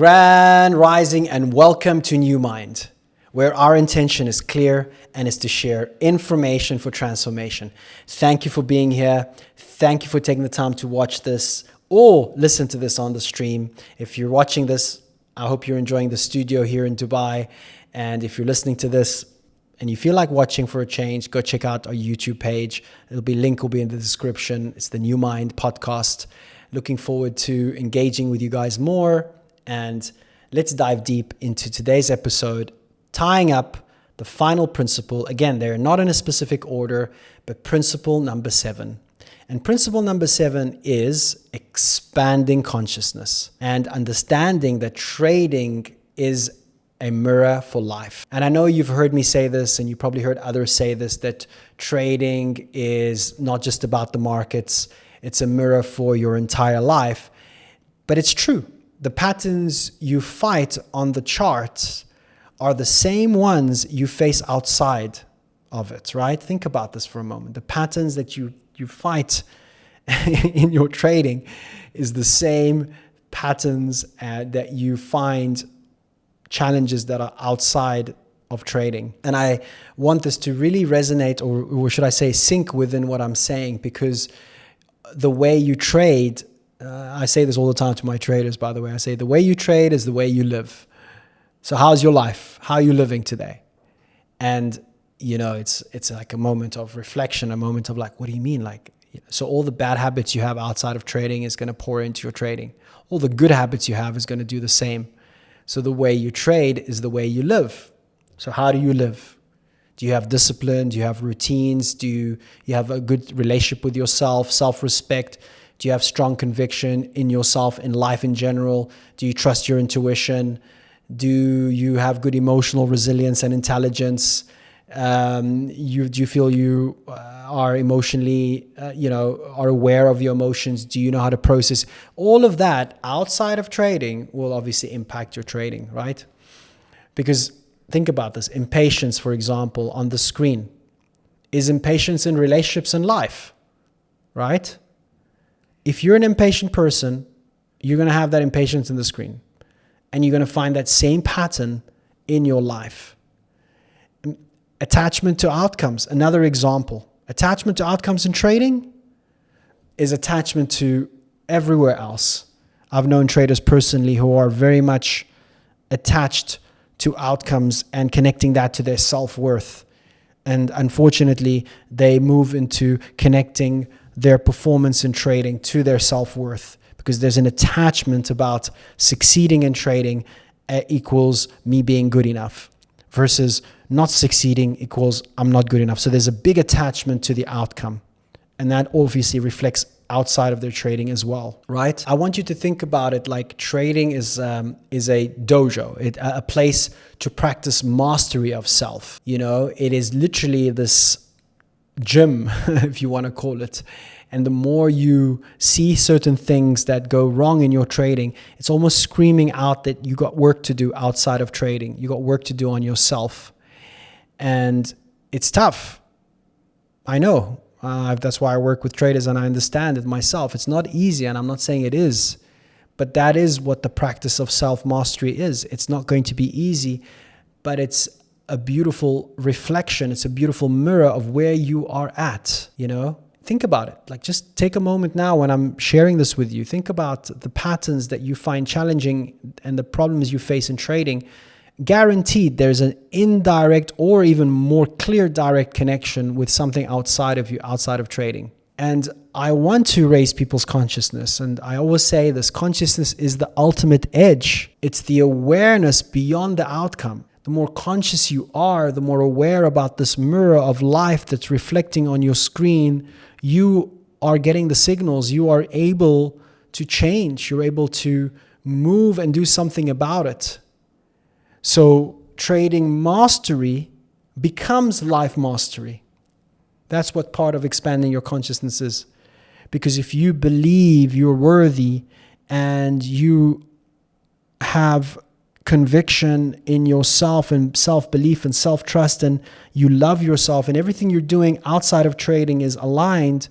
Grand Rising and welcome to New Mind, where our intention is clear and is to share information for transformation. Thank you for being here. Thank you for taking the time to watch this or listen to this on the stream. If you're watching this, I hope you're enjoying the studio here in Dubai. And if you're listening to this and you feel like watching for a change, go check out our YouTube page. Link will be in the description. It's the New Mind podcast. Looking forward to engaging with you guys more. And let's dive deep into today's episode, tying up the final principle. Again, they're not in a specific order, but principle number 7. And principle number 7 is expanding consciousness and understanding that trading is a mirror for life. And I know you've heard me say this, and you probably heard others say this, that trading is not just about the markets, it's a mirror for your entire life. But it's true. The patterns you fight on the charts are the same ones you face outside of it, right? Think about this for a moment. The patterns that you fight in your trading is the same patterns that you find challenges that are outside of trading. And I want this to really resonate, or should I say sync within what I'm saying, because the way you trade, I say this all the time to my traders, by the way. I say the way you trade is the way you live. So how's your life? How are you living today? And, you know, it's like a moment of reflection, a moment of like, what do you mean? Like, so all the bad habits you have outside of trading is going to pour into your trading. All the good habits you have is going to do the same. So the way you trade is the way you live. So how do you live? Do you have discipline? Do you have routines? Do you have a good relationship with yourself, self-respect? Do you have strong conviction in yourself, in life in general? Do you trust your intuition? Do you have good emotional resilience and intelligence? Do you feel you are emotionally, are aware of your emotions? Do you know how to process? All of that outside of trading will obviously impact your trading, right? Because think about this. Impatience, for example, on the screen. Is impatience in relationships and life, right? If you're an impatient person, you're going to have that impatience in the screen. And you're going to find that same pattern in your life. Attachment to outcomes, another example. Attachment to outcomes in trading is attachment to everywhere else. I've known traders personally who are very much attached to outcomes and connecting that to their self-worth. And unfortunately, they move into connecting their performance in trading to their self-worth, because there's an attachment about succeeding in trading equals me being good enough versus not succeeding equals I'm not good enough. So there's a big attachment to the outcome, and that obviously reflects outside of their trading as well, right? I want you to think about it like trading is a dojo, a place to practice mastery of self. You know, it is literally this gym, if you want to call it. And the more you see certain things that go wrong in your trading, it's almost screaming out that you got work to do outside of trading. You got work to do on yourself. And it's tough. I know. That's why I work with traders and I understand it myself. It's not easy, and I'm not saying it is. But that is what the practice of self-mastery is. It's not going to be easy, but it's a beautiful reflection. It's a beautiful mirror of where you are at, you know? Think about it. Like, just take a moment now when I'm sharing this with you. Think about the patterns that you find challenging and the problems you face in trading. Guaranteed there's an indirect or even more clear direct connection with something outside of you, outside of trading. And I want to raise people's consciousness. And I always say this: consciousness is the ultimate edge. It's the awareness beyond the outcome. The more conscious you are, the more aware about this mirror of life that's reflecting on your screen, you are getting the signals. You are able to change. You're able to move and do something about it. So trading mastery becomes life mastery. That's what part of expanding your consciousness is. Because if you believe you're worthy and you have conviction in yourself and self-belief and self-trust, and you love yourself and everything you're doing outside of trading is aligned,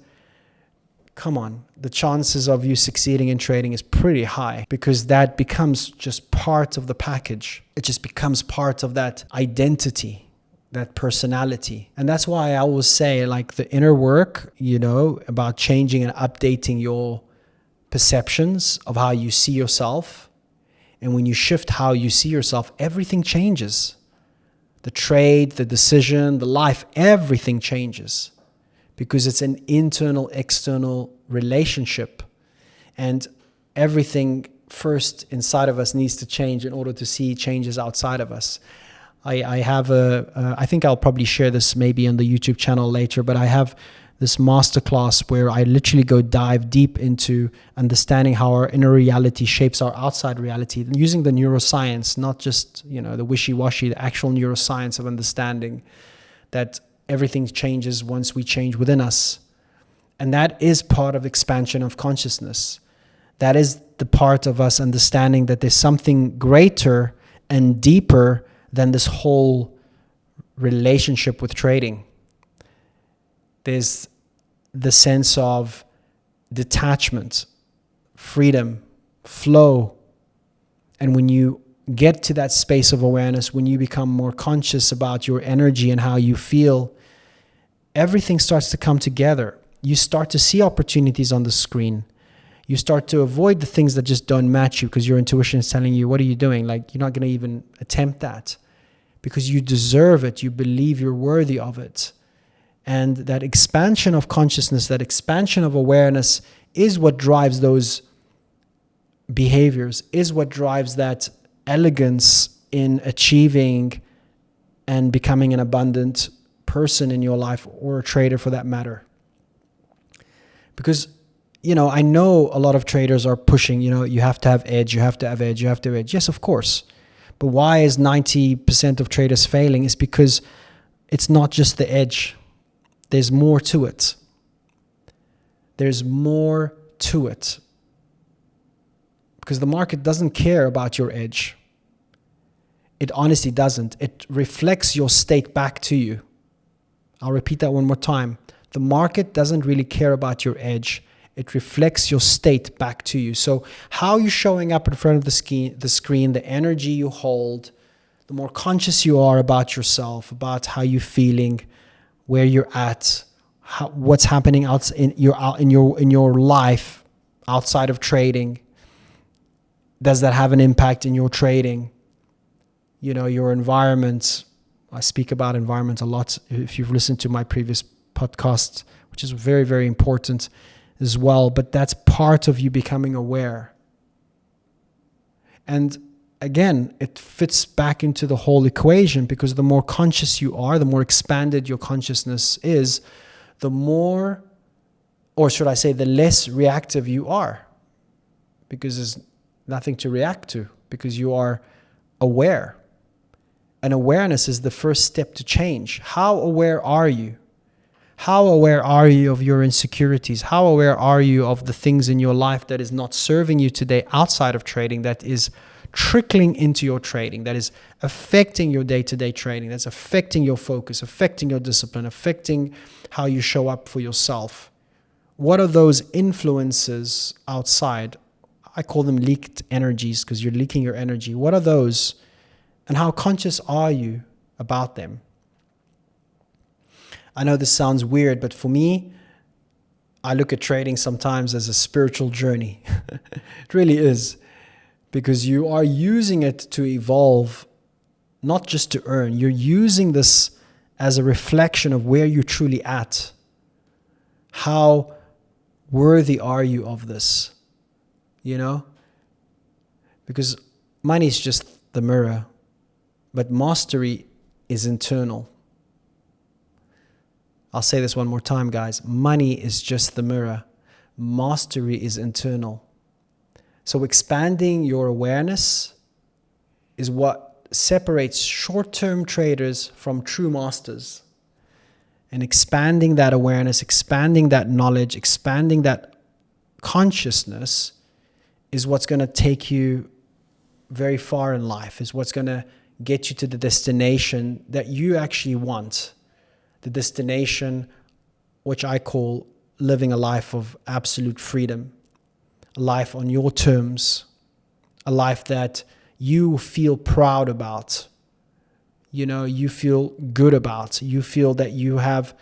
come on, the chances of you succeeding in trading is pretty high, because that becomes just part of the package. It just becomes part of that identity, that personality. And that's why I always say, like, the inner work, about changing and updating your perceptions of how you see yourself. And when you shift how you see yourself, everything changes. The trade, the decision, the life, everything changes. Because it's an internal-external relationship. And everything first inside of us needs to change in order to see changes outside of us. I have I think I'll probably share this maybe on the YouTube channel later, but I have this masterclass where I literally go dive deep into understanding how our inner reality shapes our outside reality, using the neuroscience, not just, the wishy-washy, the actual neuroscience of understanding that everything changes once we change within us. And that is part of expansion of consciousness. That is the part of us understanding that there's something greater and deeper than this whole relationship with trading. There's the sense of detachment, freedom, flow. And when you get to that space of awareness, when you become more conscious about your energy and how you feel, everything starts to come together. You start to see opportunities on the screen. You start to avoid the things that just don't match you because your intuition is telling you, what are you doing? Like, you're not going to even attempt that because you deserve it. You believe you're worthy of it. And that expansion of consciousness, that expansion of awareness is what drives those behaviors, is what drives that elegance in achieving and becoming an abundant person in your life, or a trader for that matter. Because, I know a lot of traders are pushing, you have to have edge, you have to have edge, you have to have edge. Yes, of course. But why is 90% of traders failing? It's because it's not just the edge. There's more to it. There's more to it. Because the market doesn't care about your edge. It honestly doesn't. It reflects your state back to you. I'll repeat that one more time. The market doesn't really care about your edge. It reflects your state back to you. So how you're showing up in front of the screen, the energy you hold, the more conscious you are about yourself, about how you're feeling, where you're at, what's happening in your life outside of trading. Does that have an impact in your trading? Your environment. I speak about environment a lot if you've listened to my previous podcast, which is very, very important as well. But that's part of you becoming aware. And again, it fits back into the whole equation, because the more conscious you are, the more expanded your consciousness is, the more, or should I say, the less reactive you are, because there's nothing to react to, because you are aware. And awareness is the first step to change. How aware are you? How aware are you of your insecurities? How aware are you of the things in your life that is not serving you today outside of trading, that is trickling into your trading, that is affecting your day-to-day trading, that's affecting your focus, affecting your discipline, affecting how you show up for yourself? What are those influences outside? I call them leaked energies, because you're leaking your energy. What are those? And how conscious are you about them? I know this sounds weird, but for me, I look at trading sometimes as a spiritual journey. It really is. Because you are using it to evolve, not just to earn. You're using this as a reflection of where you're truly at. How worthy are you of this? Because money is just the mirror, but mastery is internal. I'll say this one more time, guys. Money is just the mirror. Mastery is internal. So expanding your awareness is what separates short-term traders from true masters. And expanding that awareness, expanding that knowledge, expanding that consciousness is what's going to take you very far in life, is what's going to get you to the destination that you actually want. The destination which I call living a life of absolute freedom, a life on your terms, a life that you feel proud about, you feel good about, you feel that you have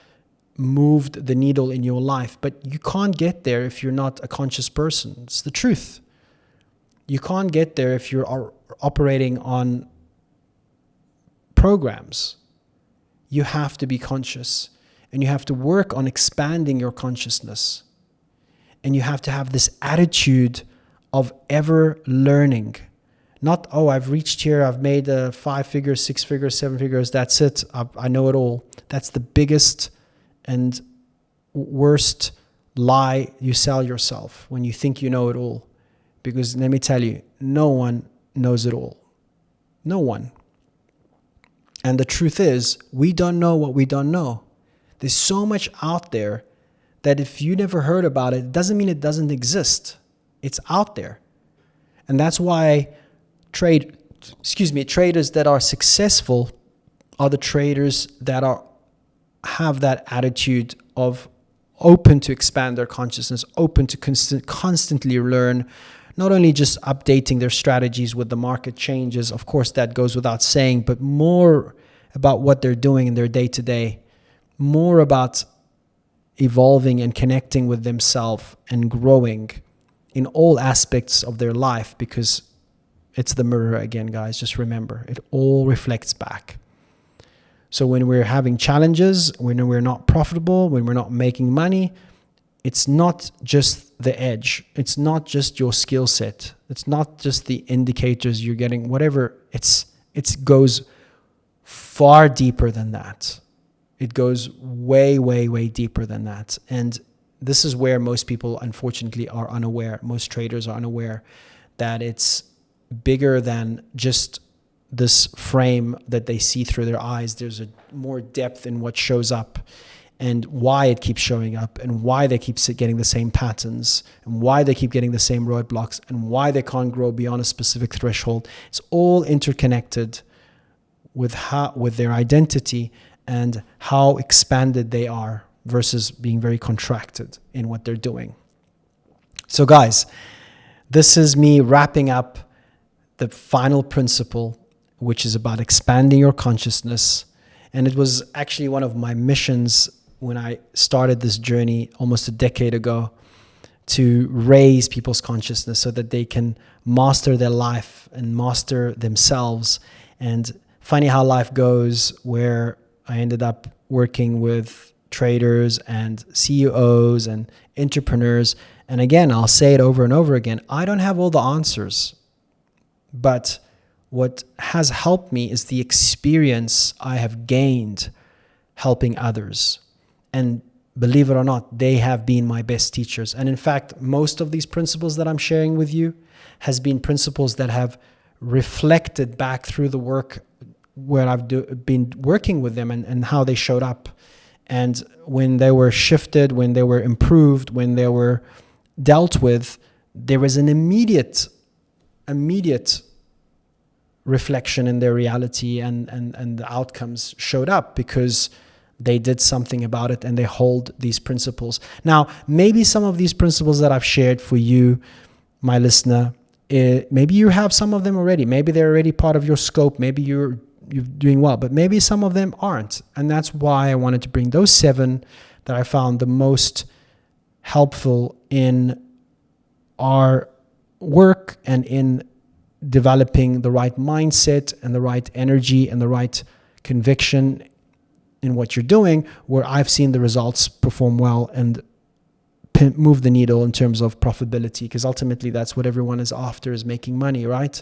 moved the needle in your life. But you can't get there if you're not a conscious person. It's the truth. You can't get there if you're operating on programs. You have to be conscious, and you have to work on expanding your consciousness. And you have to have this attitude of ever learning. Not, I've reached here, I've made 5 figures, 6 figures, 7 figures, that's it, I know it all. That's the biggest and worst lie you sell yourself, when you think you know it all. Because let me tell you, no one knows it all. No one. And the truth is, we don't know what we don't know. There's so much out there that if you never heard about it, it doesn't mean it doesn't exist. It's out there. And that's why traders that are successful are the traders that have that attitude of open to expand their consciousness, open to constantly learn, not only just updating their strategies with the market changes, of course that goes without saying, but more about what they're doing in their day-to-day, more about evolving and connecting with themselves and growing in all aspects of their life, because it's the mirror again, guys. Just remember, it all reflects back. So when we're having challenges, when we're not profitable, when we're not making money, it's not just the edge. It's not just your skill set. It's not just the indicators you're getting, whatever. It goes far deeper than that. It goes way, way, way deeper than that. And this is where most people, unfortunately, are unaware. Most traders are unaware that it's bigger than just this frame that they see through their eyes. There's a more depth in what shows up, and why it keeps showing up, and why they keep getting the same patterns, and why they keep getting the same roadblocks, and why they can't grow beyond a specific threshold. It's all interconnected with their identity and how expanded they are versus being very contracted in what they're doing. So guys, this is me wrapping up the final principle, which is about expanding your consciousness. And it was actually one of my missions when I started this journey almost a decade ago, to raise people's consciousness so that they can master their life and master themselves. And funny how life goes, where I ended up working with traders and CEOs and entrepreneurs. And again, I'll say it over and over again, I don't have all the answers. But what has helped me is the experience I have gained helping others. And believe it or not, they have been my best teachers. And in fact, most of these principles that I'm sharing with you has been principles that have reflected back through the work where I've been working with them, and how they showed up. And when they were shifted, when they were improved, when they were dealt with, there was an immediate reflection in their reality, and the outcomes showed up because they did something about it, and they hold these principles. Now, maybe some of these principles that I've shared for you, my listener, maybe you have some of them already. Maybe they're already part of your scope. Maybe you're doing well, but maybe some of them aren't. And that's why I wanted to bring those 7 that I found the most helpful in our work and in developing the right mindset and the right energy and the right conviction in what you're doing, where I've seen the results perform well and move the needle in terms of profitability, because ultimately that's what everyone is after, is making money, right?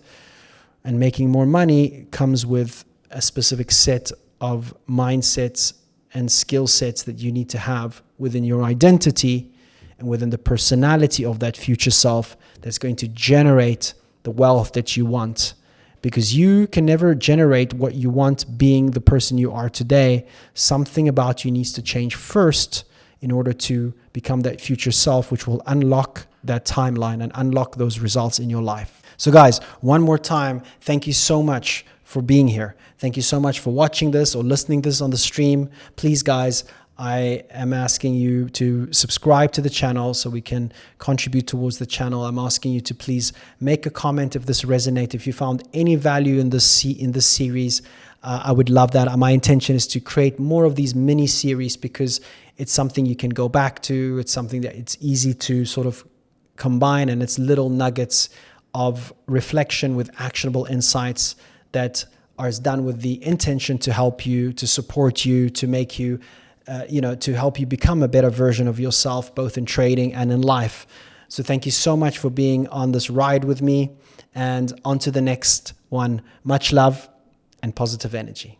And making more money comes with a specific set of mindsets and skill sets that you need to have within your identity and within the personality of that future self that's going to generate the wealth that you want. Because you can never generate what you want being the person you are today. Something about you needs to change first in order to become that future self, which will unlock that timeline and unlock those results in your life. So guys, one more time, thank you so much for being here. Thank you so much for watching this or listening to this on the stream. Please, guys, I am asking you to subscribe to the channel so we can contribute towards the channel. I'm asking you to please make a comment if this resonates. If you found any value in this series, I would love that. My intention is to create more of these mini series because it's something you can go back to. It's something that it's easy to sort of combine, and it's little nuggets of reflection with actionable insights that are done with the intention to help you, to support you, to make you to help you become a better version of yourself, both in trading and in life. So thank you so much for being on this ride with me, and on to the next one. Much love and positive energy.